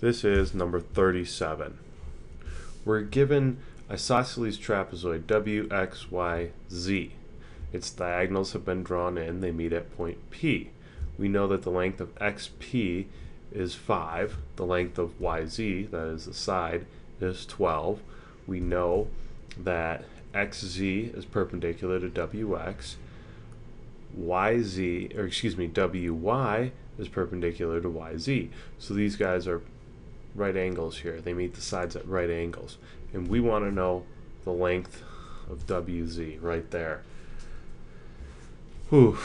This is number 37. We're given isosceles trapezoid WXYZ. Its diagonals have been drawn in. They meet at point P. We know that the length of XP is 5. The length of YZ, that is the side, is 12. We know that XZ is perpendicular to WX. WY is perpendicular to YZ. So these guys are right angles here. They meet the sides at right angles. And we want to know the length of WZ right there. Whew.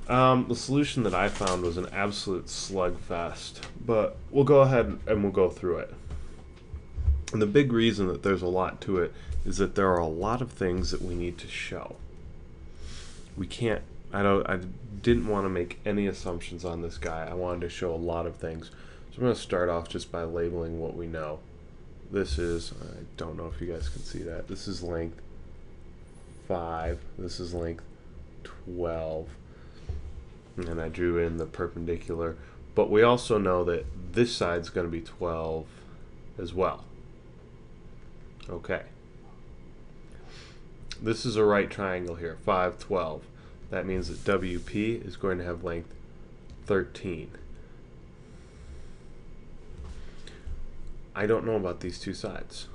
The solution that I found was an absolute slugfest, but we'll go ahead and we'll go through it. And the big reason that there's a lot to it is that there are a lot of things that we need to show. We can't, I didn't want to make any assumptions on this guy. I wanted to show a lot of things. So I'm going to start off just by labeling what we know. This is, I don't know if you guys can see that. This is length 5. This is length 12. And I drew in the perpendicular. But we also know that this side's going to be 12 as well. Okay. This is a right triangle here, 5, 12. That means that WP is going to have length 13. I don't know about these two sides.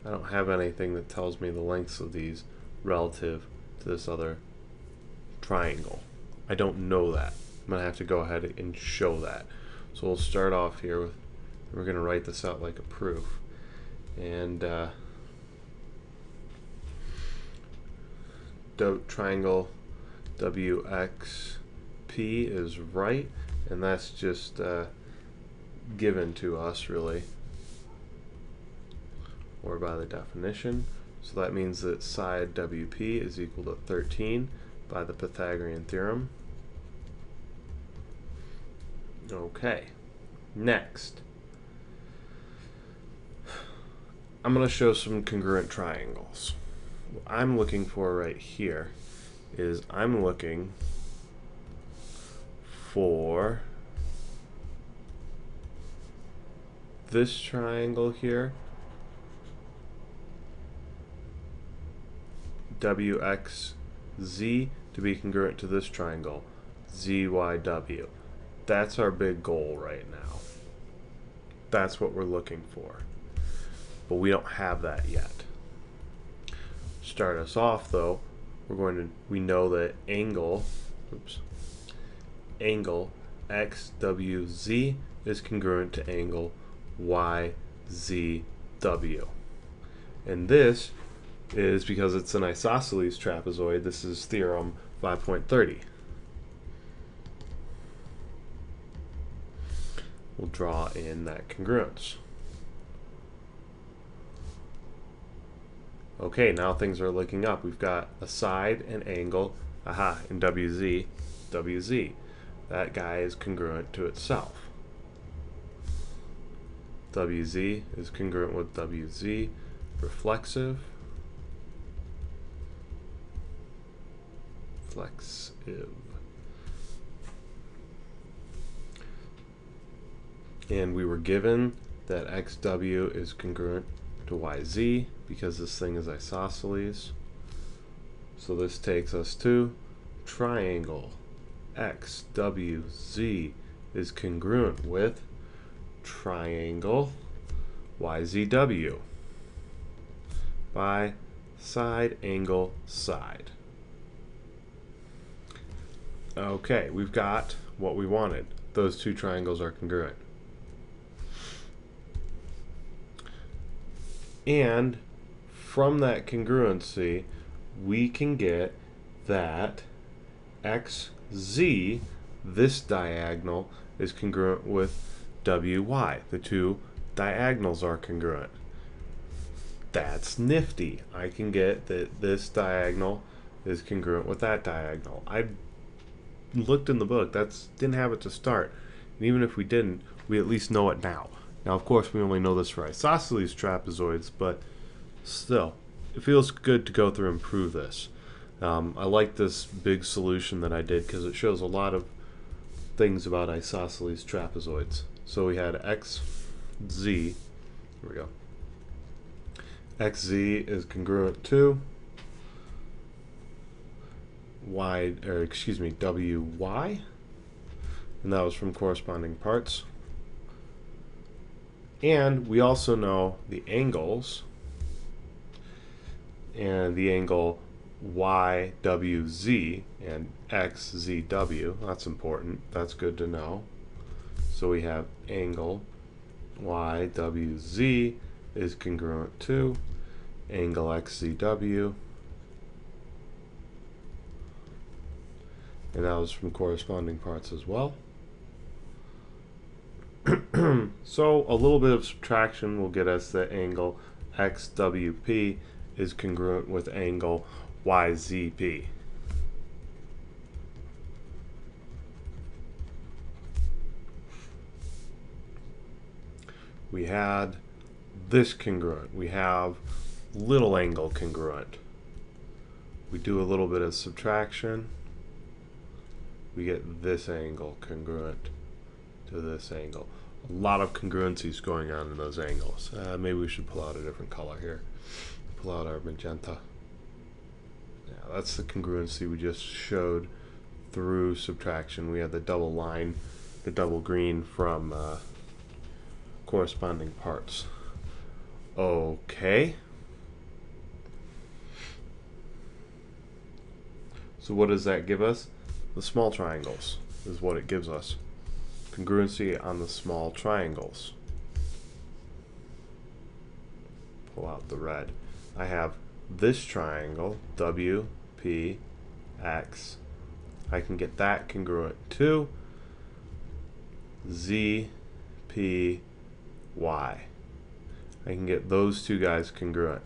I don't have anything that tells me the lengths of these relative to this other triangle. I don't know that. I'm going to have to go ahead and show that. So we'll start off here with, we're going to write this out like a proof. And triangle WXP is right, and that's just given to us really, or by the definition. So that means that side WP is equal to 13 by the Pythagorean theorem. Okay, next I'm going to show some congruent triangles. What I'm looking for right here is I'm looking for this triangle here, WXZ, to be congruent to this triangle, ZYW. That's our big goal right now. That's what we're looking for. But we don't have that yet. Start us off though, we know that angle XWZ is congruent to angle YZW. And this is because it's an isosceles trapezoid. This is theorem 5.30. We'll draw in that congruence. Okay, now things are looking up. We've got a side and angle, in WZ. That guy is congruent to itself. WZ is congruent with WZ, reflexive. And we were given that XW is congruent to YZ because this thing is isosceles. So this takes us to triangle XWZ is congruent with triangle YZW by side, angle, side. Okay, we've got what we wanted. Those two triangles are congruent. And from that congruency, we can get that XZ, this diagonal, is congruent with WY. The two diagonals are congruent. That's nifty. I can get that this diagonal is congruent with that diagonal. I looked in the book. Didn't have it to start. And even if we didn't, we at least know it now. Now, of course, we only know this for isosceles trapezoids, but still, it feels good to go through and prove this. I like this big solution that I did because it shows a lot of things about isosceles trapezoids. So we had xz, here we go. xz is congruent to wy, or excuse me, wy, and that was from corresponding parts. And we also know the angles, and the angle YWZ and XZW. That's important. That's good to know. So we have angle YWZ is congruent to angle XZW, and that was from corresponding parts as well. So a little bit of subtraction will get us that angle XWP is congruent with angle YZP. We had this congruent. We have little angle congruent. We do a little bit of subtraction. We get this angle congruent to this angle. A lot of congruencies going on in those angles. Maybe we should pull out a different color here. Pull out our magenta. Yeah, that's the congruency we just showed through subtraction. We had the double line, the double green from corresponding parts. Okay. So what does that give us? The small triangles is what it gives us. Congruency on the small triangles. Pull out the red. I have this triangle, W, P, X. I can get that congruent to Z, P, Y. I can get those two guys congruent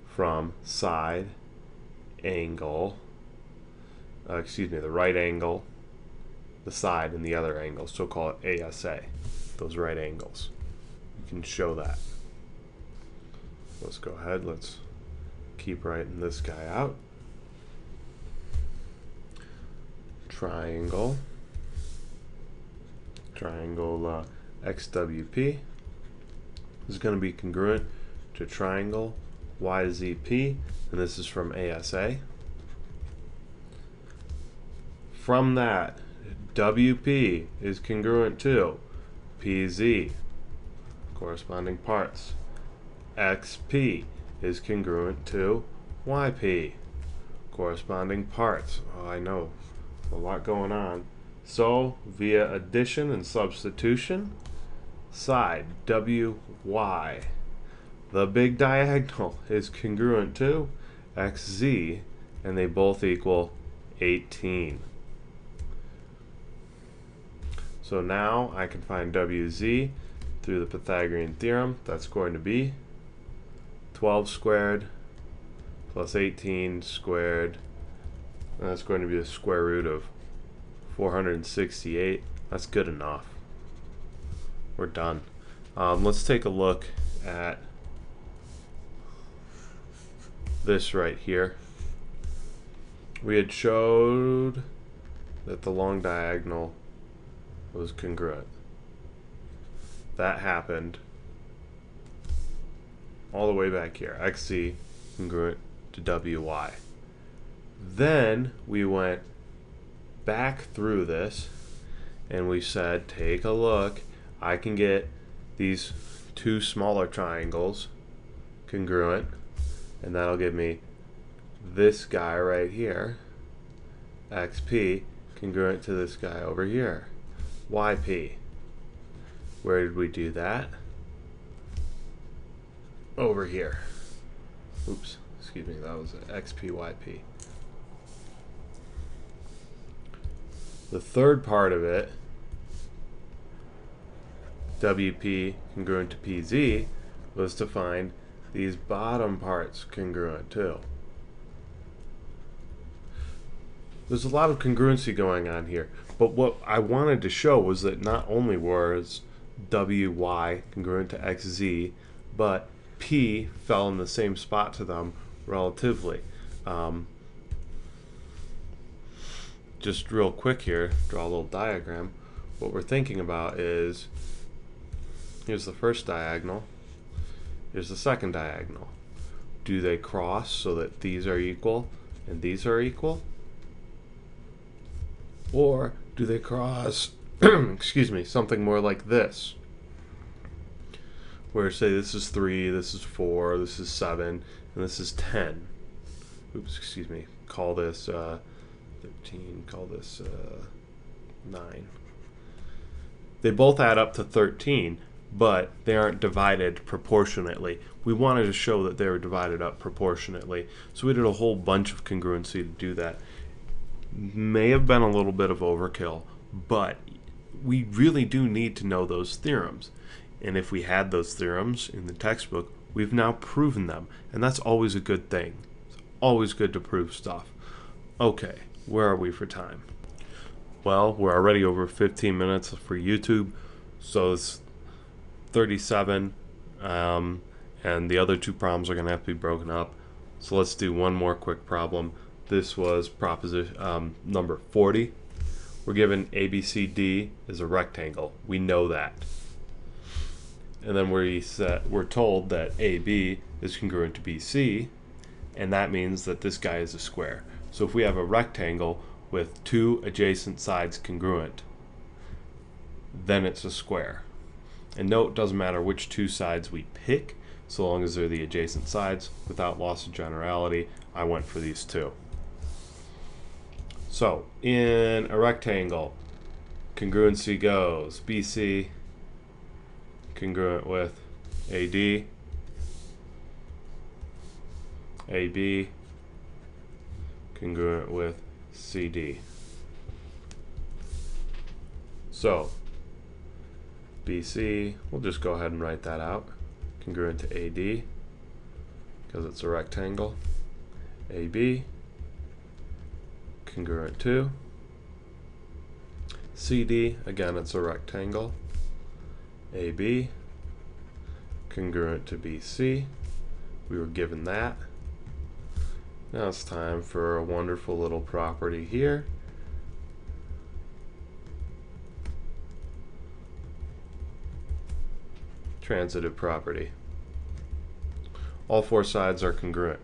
from side, angle, the right angle, the side, and the other angle. So call it ASA, those right angles. You can show that. Let's go ahead, let's keep writing this guy out. Triangle XWP is going to be congruent to triangle YZP, and this is from ASA. From that, WP is congruent to PZ, corresponding parts. XP is congruent to YP, corresponding parts. Oh, I know, a lot going on. So, via addition and substitution, side WY, the big diagonal, is congruent to XZ, and they both equal 18. So now I can find WZ through the Pythagorean theorem. That's going to be 12 squared plus 18 squared, and that's going to be the square root of 468. That's good enough. We're done. Let's take a look at this right here. We had showed that the long diagonal was congruent. That happened all the way back here. XZ congruent to WY. Then we went back through this and we said, take a look. I can get these two smaller triangles congruent, and that'll give me this guy right here, XP, congruent to this guy over here, YP. Where did we do that? Over here. Oops, excuse me, that was XPYP. The third part of it, WP congruent to PZ, was to find these bottom parts congruent too. There's a lot of congruency going on here, but what I wanted to show was that not only was WY congruent to XZ, but P fell in the same spot to them relatively. just real quick here, draw a little diagram. What we're thinking about is, here's the first diagonal, here's the second diagonal. Do they cross so that these are equal and these are equal? Or do they cross, excuse me, something more like this? Where say this is 3, this is 4, this is 7, and this is 10. Oops, excuse me. Call this 13, call this 9. They both add up to 13, but they aren't divided proportionately. We wanted to show that they were divided up proportionately, so we did a whole bunch of congruency to do that. May have been a little bit of overkill, but we really do need to know those theorems. And if we had those theorems in the textbook, we've now proven them, and that's always a good thing. It's always good to prove stuff. Okay, where are we for time? Well, we're already over 15 minutes for YouTube, so it's 37, and the other two problems are going to have to be broken up. So let's do one more quick problem. This was proposition number 40. We're given ABCD is a rectangle. We know that. And then we're told that AB is congruent to BC, and that means that this guy is a square. So if we have a rectangle with two adjacent sides congruent, then it's a square. And note, it doesn't matter which two sides we pick, so long as they're the adjacent sides. Without loss of generality, I went for these two. So in a rectangle, congruency goes BC congruent with AD, AB congruent with CD. So BC, we'll just go ahead and write that out, congruent to AD because it's a rectangle. AB congruent to CD, again it's a rectangle. AB congruent to BC, we were given that. Now it's time for a wonderful little property here. Transitive property. All four sides are congruent.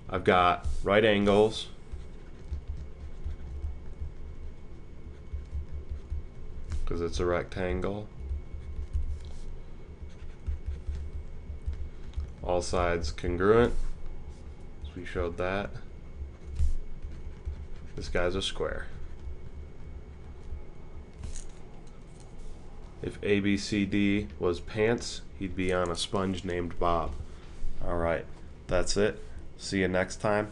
I've got right angles, because it's a rectangle. All sides congruent, so we showed that. This guy's a square. If ABCD was pants, he'd be on a sponge named Bob. Alright, that's it. See you next time.